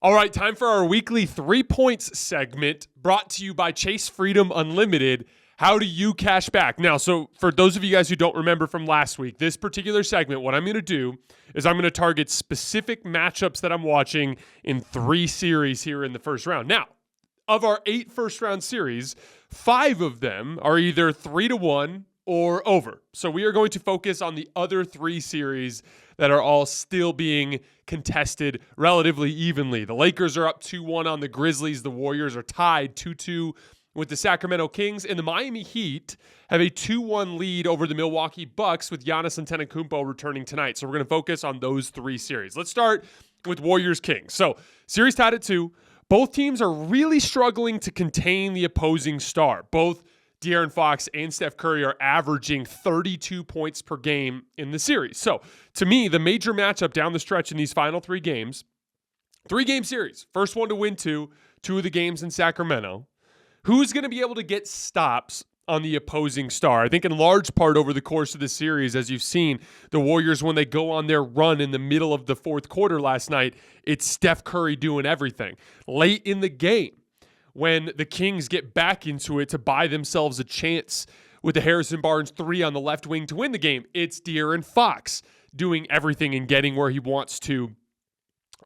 All right, time for our weekly 3 points segment brought to you by Chase Freedom Unlimited. How do you cash back? Now, so for those of you guys who don't remember from last week, this particular segment, what I'm going to do is I'm going to target specific matchups that I'm watching in 3 series here in the first round. Now, of our 8 first-round series, 5 of them are either 3-1 or over. So we are going to focus on the other 3 series that are all still being contested relatively evenly. The Lakers are up 2-1 on the Grizzlies. The Warriors are tied 2-2 with the Sacramento Kings. And the Miami Heat have a 2-1 lead over the Milwaukee Bucks with Giannis Antetokounmpo returning tonight. So we're going to focus on those 3 series. Let's start with Warriors-Kings. So series tied at 2. Both teams are really struggling to contain the opposing star. Both De'Aaron Fox and Steph Curry are averaging 32 points per game in the series. So, to me, the major matchup down the stretch in these final 3 games, 3-game series. First one to win 2 of the games in Sacramento. Who's going to be able to get stops on the opposing star? I think in large part over the course of the series, as you've seen, the Warriors, when they go on their run in the middle of the fourth quarter last night, it's Steph Curry doing everything. Late in the game, when the Kings get back into it to buy themselves a chance with the Harrison Barnes 3 on the left wing to win the game, it's De'Aaron Fox doing everything and getting where he wants to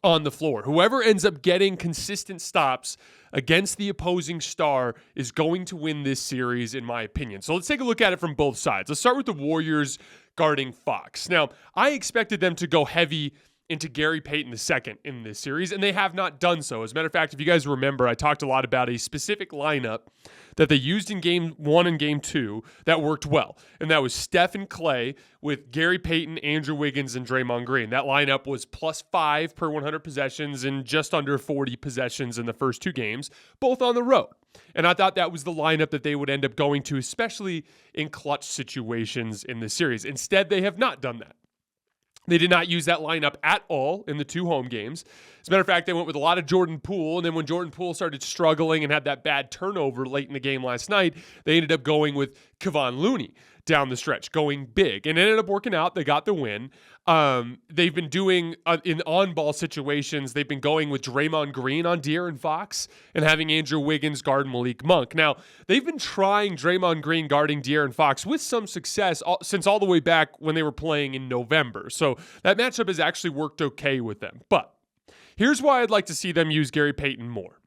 on the floor. Whoever ends up getting consistent stops against the opposing star is going to win this series, in my opinion. So let's take a look at it from both sides. Let's start with the Warriors guarding Fox. Now, I expected them to go heavy into Gary Payton II in this series, and they have not done so. As a matter of fact, if you guys remember, I talked a lot about a specific lineup that they used in Game 1 and Game 2 that worked well, and that was Steph and Clay with Gary Payton, Andrew Wiggins, and Draymond Green. That lineup was +5 per 100 possessions and just under 40 possessions in the first 2 games, both on the road. And I thought that was the lineup that they would end up going to, especially in clutch situations in this series. Instead, they have not done that. They did not use that lineup at all in the 2 home games. As a matter of fact, they went with a lot of Jordan Poole, and then when Jordan Poole started struggling and had that bad turnover late in the game last night, they ended up going with Kevon Looney down the stretch, going big. And it ended up working out. They got the win. They've been doing, in on-ball situations, they've been going with Draymond Green on De'Aaron Fox and having Andrew Wiggins guard Malik Monk. Now, they've been trying Draymond Green guarding De'Aaron Fox with some success since all the way back when they were playing in November. So that matchup has actually worked okay with them. But here's why I'd like to see them use Gary Payton more.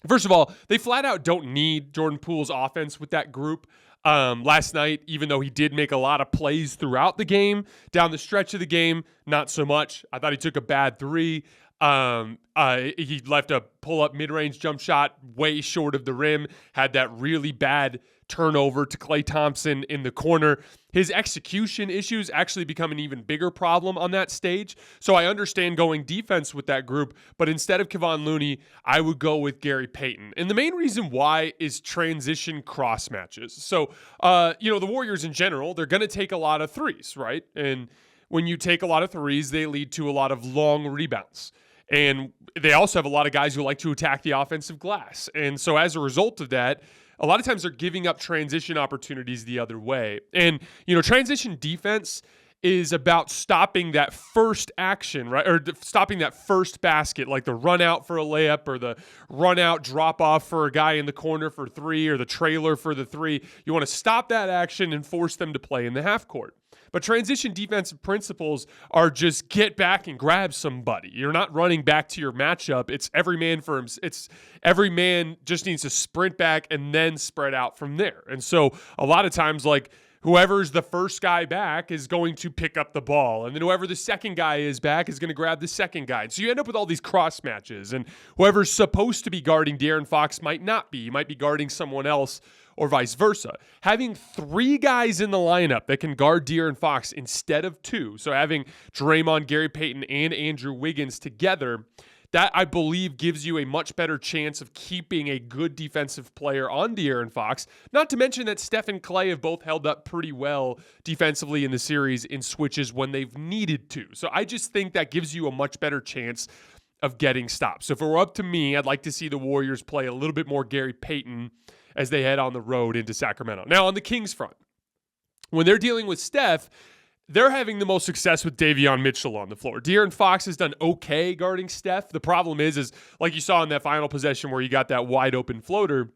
First of all, they flat out don't need Jordan Poole's offense with that group. Last night, even though he did make a lot of plays throughout the game, down the stretch of the game, not so much. I thought he took a bad 3. He left a pull-up mid-range jump shot way short of the rim, had that really bad turnover to Klay Thompson in the corner. His execution issues actually become an even bigger problem on that stage. So I understand going defense with that group, but instead of Kevon Looney, I would go with Gary Payton. And the main reason why is transition cross matches. So, the Warriors in general, they're going to take a lot of threes, right? And when you take a lot of threes, they lead to a lot of long rebounds. And they also have a lot of guys who like to attack the offensive glass. And so as a result of that, a lot of times they're giving up transition opportunities the other way. And, transition defense is about stopping that first action, right? Or stopping that first basket, like the run out for a layup or the run out drop off for a guy in the corner for 3 or the trailer for the 3. You want to stop that action and force them to play in the half court. But transition defensive principles are just get back and grab somebody. You're not running back to your matchup. It's every man just needs to sprint back and then spread out from there. And so a lot of times, like, whoever's the first guy back is going to pick up the ball. And then whoever the second guy is back is going to grab the second guy. So you end up with all these cross matches. And whoever's supposed to be guarding De'Aaron Fox might not be. You might be guarding someone else or vice versa. Having 3 guys in the lineup that can guard De'Aaron Fox instead of 2, so having Draymond, Gary Payton, and Andrew Wiggins together, that I believe gives you a much better chance of keeping a good defensive player on De'Aaron Fox. Not to mention that Steph and Clay have both held up pretty well defensively in the series in switches when they've needed to. So I just think that gives you a much better chance of getting stops. So if it were up to me, I'd like to see the Warriors play a little bit more Gary Payton as they head on the road into Sacramento. Now, on the Kings front, when they're dealing with Steph, they're having the most success with Davion Mitchell on the floor. De'Aaron Fox has done okay guarding Steph. The problem is like you saw in that final possession where he got that wide open floater,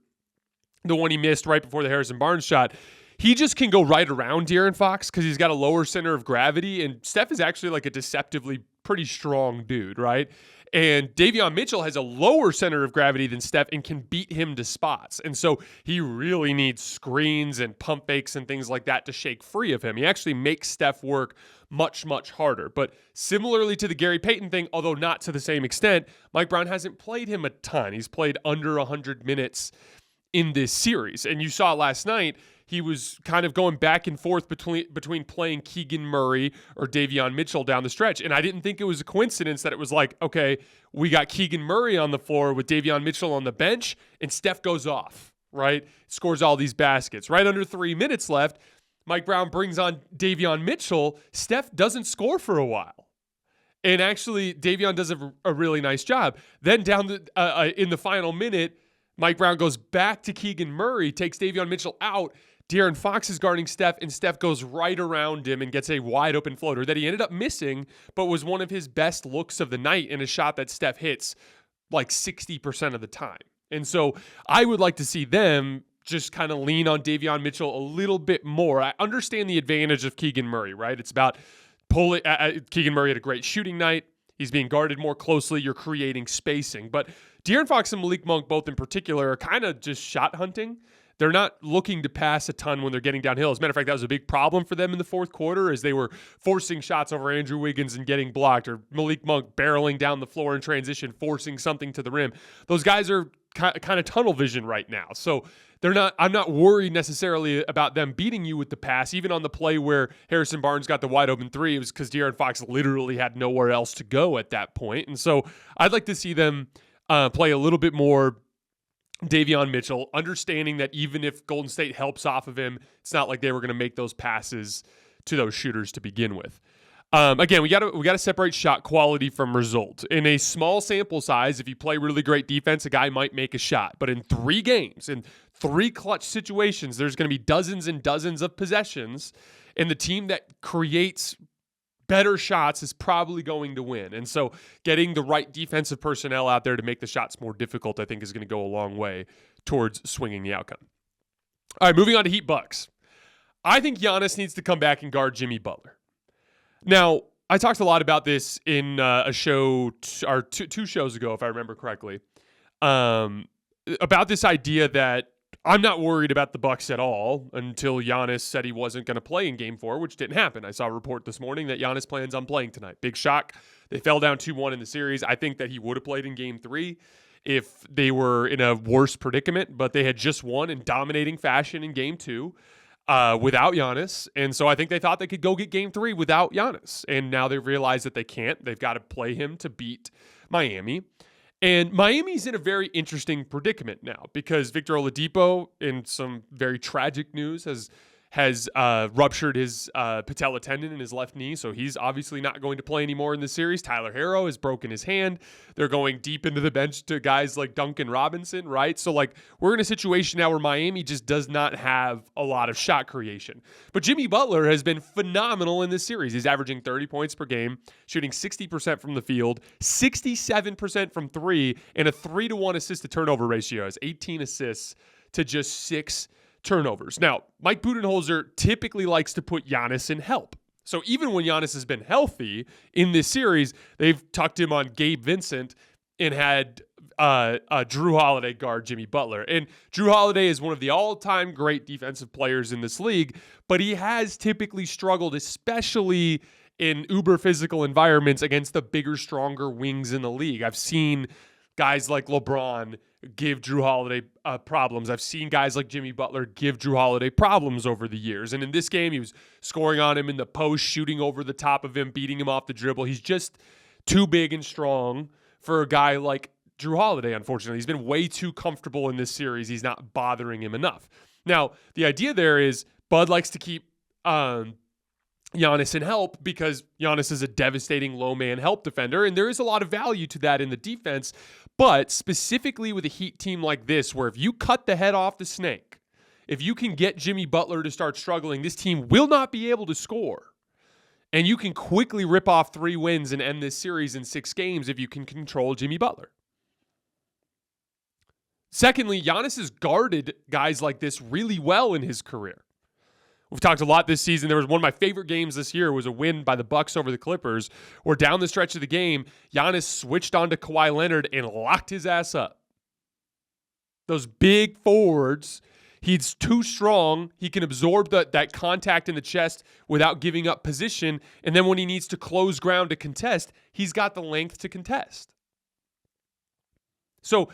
the one he missed right before the Harrison Barnes shot, he just can go right around De'Aaron Fox because he's got a lower center of gravity, and Steph is actually like a deceptively pretty strong dude, right? And Davion Mitchell has a lower center of gravity than Steph and can beat him to spots. And so he really needs screens and pump fakes and things like that to shake free of him. He actually makes Steph work much, much harder. But similarly to the Gary Payton thing, although not to the same extent, Mike Brown hasn't played him a ton. He's played under 100 minutes in this series. And you saw last night, he was kind of going back and forth between playing Keegan Murray or Davion Mitchell down the stretch. And I didn't think it was a coincidence that it was like, okay, we got Keegan Murray on the floor with Davion Mitchell on the bench, and Steph goes off, right? Scores all these baskets. Right under 3 minutes left, Mike Brown brings on Davion Mitchell. Steph doesn't score for a while. And actually, Davion does a really nice job. Then in the final minute, Mike Brown goes back to Keegan Murray, takes Davion Mitchell out. De'Aaron Fox is guarding Steph, and Steph goes right around him and gets a wide open floater that he ended up missing, but was one of his best looks of the night in a shot that Steph hits like 60% of the time. And so I would like to see them just kind of lean on Davion Mitchell a little bit more. I understand the advantage of Keegan Murray, right? It's about pulling. Keegan Murray had a great shooting night. He's being guarded more closely. You're creating spacing. But De'Aaron Fox and Malik Monk, both in particular, are kind of just shot hunting. They're not looking to pass a ton when they're getting downhill. As a matter of fact, that was a big problem for them in the fourth quarter as they were forcing shots over Andrew Wiggins and getting blocked, or Malik Monk barreling down the floor in transition, forcing something to the rim. Those guys are kind of tunnel vision right now. So I'm not worried necessarily about them beating you with the pass. Even on the play where Harrison Barnes got the wide open three, it was because De'Aaron Fox literally had nowhere else to go at that point. And so I'd like to see them play a little bit more Davion Mitchell, understanding that even if Golden State helps off of him, it's not like they were going to make those passes to those shooters to begin with. Again, we got to separate shot quality from result. In a small sample size, if you play really great defense, a guy might make a shot. But in 3 games, in 3 clutch situations, there's going to be dozens and dozens of possessions, and the team that creates better shots is probably going to win. And so getting the right defensive personnel out there to make the shots more difficult, I think, is going to go a long way towards swinging the outcome. All right, moving on to Heat Bucks. I think Giannis needs to come back and guard Jimmy Butler. Now, I talked a lot about this in a show, or two shows ago, if I remember correctly, about this idea that I'm not worried about the Bucks at all until Giannis said he wasn't going to play in Game 4, which didn't happen. I saw a report this morning that Giannis plans on playing tonight. Big shock. They fell down 2-1 in the series. I think that he would have played in Game 3 if they were in a worse predicament, but they had just won in dominating fashion in Game 2 without Giannis. And so I think they thought they could go get Game 3 without Giannis. And now they've realized that they can't. They've got to play him to beat Miami. And Miami's in a very interesting predicament now because Victor Oladipo, in some very tragic news, has ruptured his patella tendon in his left knee, so he's obviously not going to play anymore in the series. Tyler Herro has broken his hand. They're going deep into the bench to guys like Duncan Robinson, right? So, like, we're in a situation now where Miami just does not have a lot of shot creation. But Jimmy Butler has been phenomenal in this series. He's averaging 30 points per game, shooting 60% from the field, 67% from 3, and a 3-to-1 assist-to-turnover ratio. Has 18 assists to just 6 turnovers. Now, Mike Budenholzer typically likes to put Giannis in help. So even when Giannis has been healthy in this series, they've tucked him on Gabe Vincent and had Drew Holiday guard Jimmy Butler. And Drew Holiday is one of the all-time great defensive players in this league, but he has typically struggled, especially in uber physical environments, against the bigger, stronger wings in the league. I've seen guys like LeBron give Drew Holiday problems. I've seen guys like Jimmy Butler give Drew Holiday problems over the years. And in this game, he was scoring on him in the post, shooting over the top of him, beating him off the dribble. He's just too big and strong for a guy like Drew Holiday, unfortunately. He's been way too comfortable in this series. He's not bothering him enough. Now, the idea there is Bud likes to keep Giannis in help because Giannis is a devastating low-man help defender, and there is a lot of value to that in the defense. But specifically with a Heat team like this, where if you cut the head off the snake, if you can get Jimmy Butler to start struggling, this team will not be able to score. And you can quickly rip off 3 wins and end this series in 6 games if you can control Jimmy Butler. Secondly, Giannis has guarded guys like this really well in his career. We've talked a lot this season. There was one of my favorite games this year was a win by the Bucks over the Clippers, where down the stretch of the game, Giannis switched on to Kawhi Leonard and locked his ass up. Those big forwards, he's too strong. He can absorb that contact in the chest without giving up position. And then when he needs to close ground to contest, he's got the length to contest. So,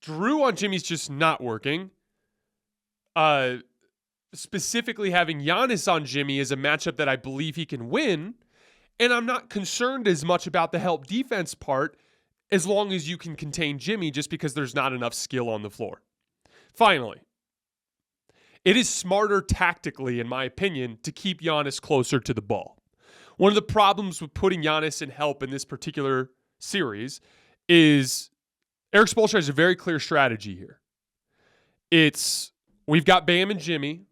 Drew on Jimmy's just not working. Specifically having Giannis on Jimmy is a matchup that I believe he can win. And I'm not concerned as much about the help defense part as long as you can contain Jimmy, just because there's not enough skill on the floor. Finally, it is smarter tactically, in my opinion, to keep Giannis closer to the ball. One of the problems with putting Giannis in help in this particular series is Eric Spoelstra has a very clear strategy here. We've got Bam and Jimmy,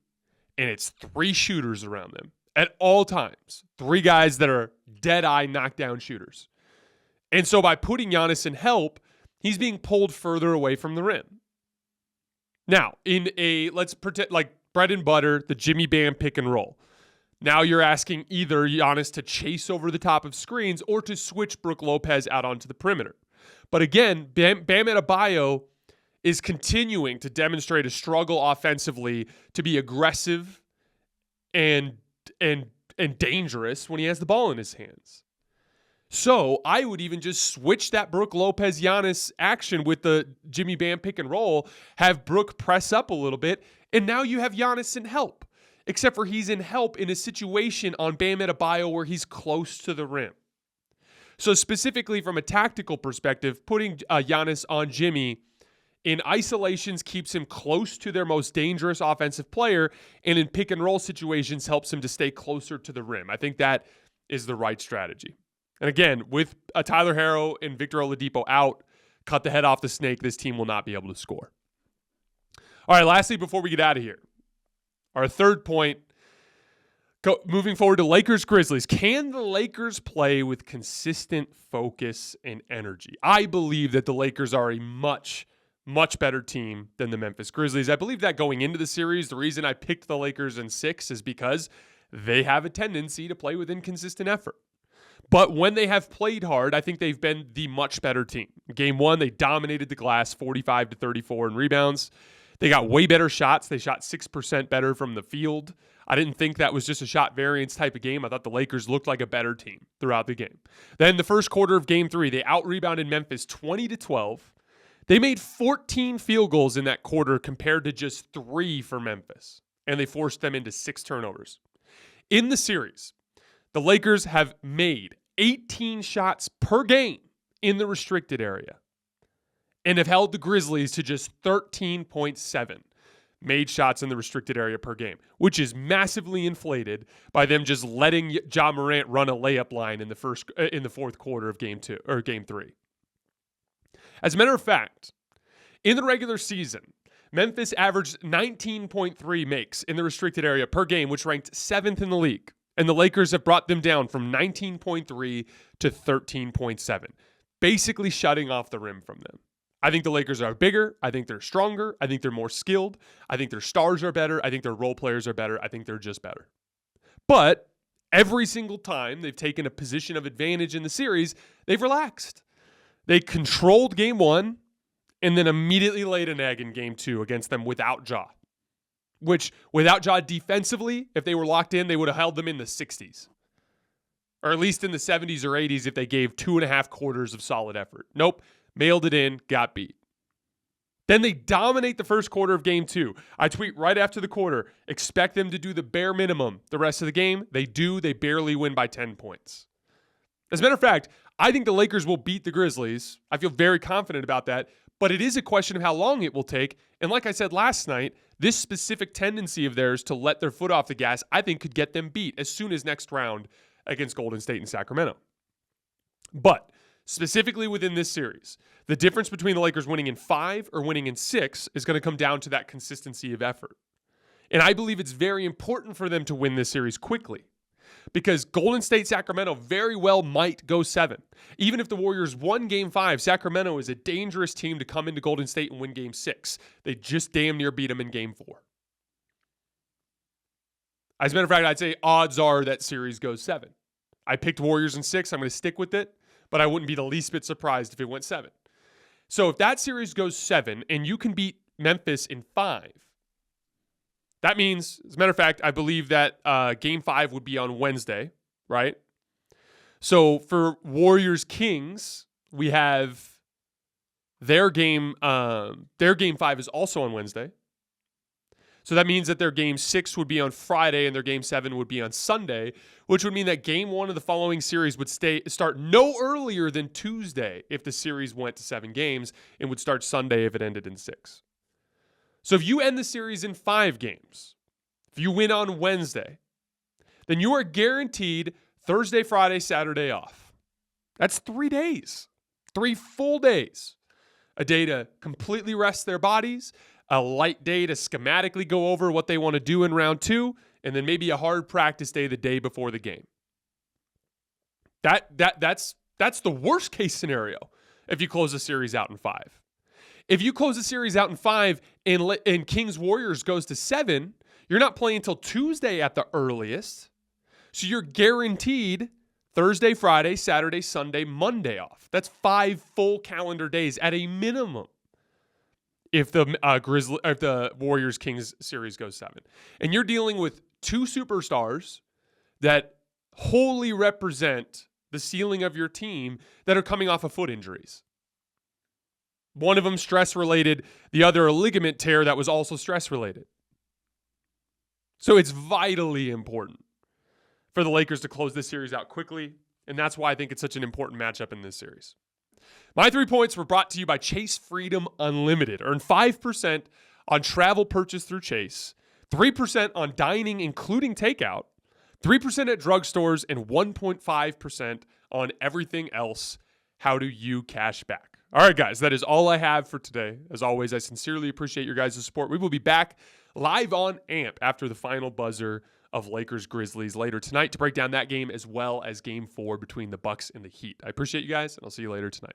and it's 3 shooters around them at all times. 3 guys that are dead-eye knockdown shooters. And so by putting Giannis in help, he's being pulled further away from the rim. Now, let's pretend like bread and butter, the Jimmy Bam pick and roll. Now you're asking either Giannis to chase over the top of screens or to switch Brook Lopez out onto the perimeter. But again, Bam Adebayo is continuing to demonstrate a struggle offensively to be aggressive and dangerous when he has the ball in his hands. So I would even just switch that Brook Lopez Giannis action with the Jimmy Bam pick and roll, have Brook press up a little bit, and now you have Giannis in help. Except for he's in help in a situation on Bam Adebayo where he's close to the rim. So specifically from a tactical perspective, putting Giannis on Jimmy in isolations keeps him close to their most dangerous offensive player, and in pick and roll situations helps him to stay closer to the rim. I think that is the right strategy. And again, with Tyler Herro and Victor Oladipo out, cut the head off the snake, this team will not be able to score. All right, lastly, before we get out of here, our third point, moving forward to Lakers-Grizzlies. Can the Lakers play with consistent focus and energy? I believe that the Lakers are a much better team than the Memphis Grizzlies. I believe that going into the series. The reason I picked the Lakers in 6 is because they have a tendency to play with inconsistent effort. But when they have played hard, I think they've been the much better team. Game 1, they dominated the glass, 45-34 in rebounds. They got way better shots. They shot 6% better from the field. I didn't think that was just a shot variance type of game. I thought the Lakers looked like a better team throughout the game. Then the first quarter of Game 3, they out-rebounded Memphis 20-12. They made 14 field goals in that quarter compared to just 3 for Memphis, and they forced them into 6 turnovers. In the series, the Lakers have made 18 shots per game in the restricted area and have held the Grizzlies to just 13.7 made shots in the restricted area per game, which is massively inflated by them just letting Ja Morant run a layup line in the fourth quarter of Game 2 or Game 3. As a matter of fact, in the regular season, Memphis averaged 19.3 makes in the restricted area per game, which ranked 7th in the league. And the Lakers have brought them down from 19.3 to 13.7, basically shutting off the rim from them. I think the Lakers are bigger. I think they're stronger. I think they're more skilled. I think their stars are better. I think their role players are better. I think they're just better. But every single time they've taken a position of advantage in the series, they've relaxed. They controlled Game 1 and then immediately laid an egg in Game 2 against them without Ja. Which, without Ja defensively, if they were locked in, they would have held them in the 60s. Or at least in the 70s or 80s if they gave 2.5 quarters of solid effort. Nope. Mailed it in, got beat. Then they dominate the first quarter of Game 2. I tweet right after the quarter, expect them to do the bare minimum the rest of the game. They do. They barely win by 10 points. As a matter of fact, I think the Lakers will beat the Grizzlies. I feel very confident about that. But it is a question of how long it will take. And like I said last night, this specific tendency of theirs to let their foot off the gas, I think could get them beat as soon as next round against Golden State and Sacramento. But specifically within this series, the difference between the Lakers winning in 5 or winning in 6 is going to come down to that consistency of effort. And I believe it's very important for them to win this series quickly. because Golden State Sacramento very well might go 7. Even if the Warriors won Game 5, Sacramento is a dangerous team to come into Golden State and win Game 6. They just damn near beat them in Game 4. As a matter of fact, I'd say odds are that series goes 7. I picked Warriors in 6. I'm going to stick with it, but I wouldn't be the least bit surprised if it went 7. So if that series goes 7 and you can beat Memphis in 5, that means, as a matter of fact, I believe that Game 5 would be on Wednesday, right? So for Warriors-Kings, we have their game 5 is also on Wednesday. So that means that their Game 6 would be on Friday and their Game 7 would be on Sunday, which would mean that Game 1 of the following series would start no earlier than Tuesday if the series went to 7 games, and would start Sunday if it ended in 6. So if you end the series in 5 games, if you win on Wednesday, then you are guaranteed Thursday, Friday, Saturday off. That's 3 days, 3 full days. A day to completely rest their bodies, a light day to schematically go over what they want to do in round 2, and then maybe a hard practice day the day before the game. That's the worst case scenario if you close the series out in 5. If you close the series out in 5 and Kings Warriors goes to 7, you're not playing until Tuesday at the earliest. So you're guaranteed Thursday, Friday, Saturday, Sunday, Monday off. That's 5 full calendar days at a minimum if the Warriors Kings series goes 7. And you're dealing with 2 superstars that wholly represent the ceiling of your team that are coming off of foot injuries. One of them stress-related, the other a ligament tear that was also stress-related. So it's vitally important for the Lakers to close this series out quickly, and that's why I think it's such an important matchup in this series. My 3 points were brought to you by Chase Freedom Unlimited. Earn 5% on travel purchase through Chase, 3% on dining including takeout, 3% at drugstores, and 1.5% on everything else. How do you cash back? All right, guys, that is all I have for today. As always, I sincerely appreciate your guys' support. We will be back live on AMP after the final buzzer of Lakers-Grizzlies later tonight to break down that game as well as Game 4 between the Bucks and the Heat. I appreciate you guys, and I'll see you later tonight.